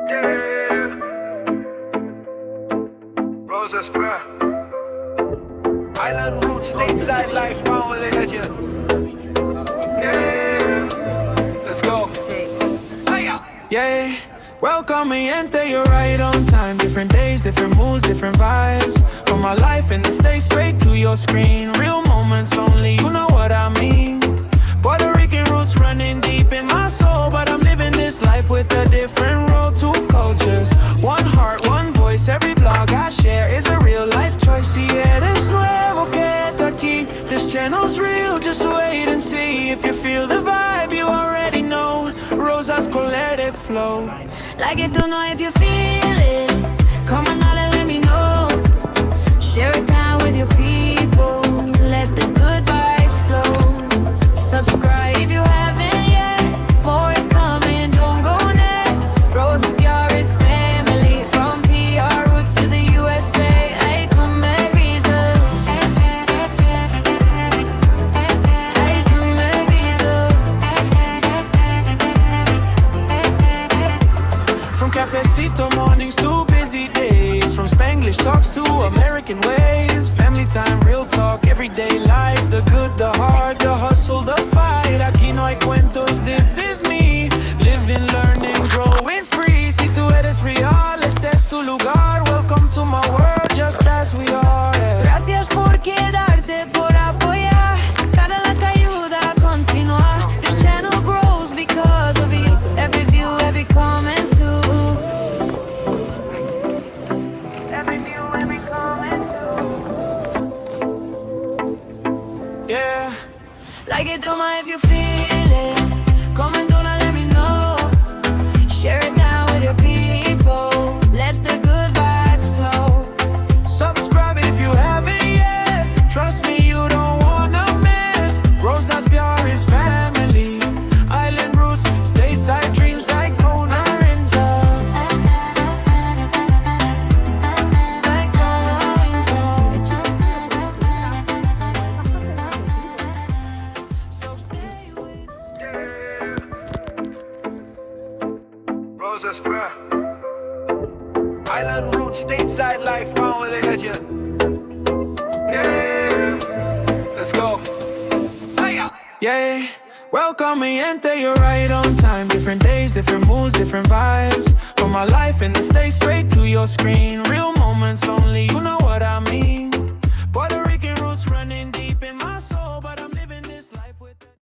Yeah. Roses fair. Island roots, stateside life, found with a legend. Yeah. Let's go. Yeah. Welcome me enter, you're right on time. Different days, different moods, different vibes. From my life in the States straight to your screen. Real moments only, you know what I mean. Puerto Rican roots running deep in my soul, but I'm living this life with a different road. Two cultures, one heart, one voice. Every vlog I share is a real life choice. Si eres nuevo, quédate aquí. This channel's real, just wait and see. If you feel the vibe, you already know. Rosas con let it flow. Like it, don't know if you feel it. Come on, now let me know. Share it time with your people. Let the good vibes flow. Subscribe if you haven't yet. More is coming, don't go next. Roses, Yaris, family. From PR roots to the USA. Hey, come and visa. Hey, come and visa. From cafecito mornings to busy days. From Spanglish talks to American ways. Family time, real talk, everyday life. The good, the hard, the hustle, the fight. Aquí no hay cuentos, this is me. Living, learning, growing free. Si tú eres real, este es tu lugar. Welcome to my world, just as we are. Yeah. Gracias por quedarte, por apoyar. Cada like ayuda a continuar. This channel grows because of you. Every view, every comment too. Every view, every comment too. Yeah. Like it, don't mind if you feel it. Comment on and let me know. Share it down with your people. Let the good vibes flow. Subscribe if you haven't yet. Trust me, you don't wanna miss. Rosas Piaris family. Island roots, stateside dreams like Kona Rinja. Like so stay with Roses fair. Island roots, stateside life, found with a legend. Yeah. Let's go. Yeah. Welcome me enter, you're right on time. Different days, different moods, different vibes. From my life in the States straight to your screen. Real moments only, you know what I mean.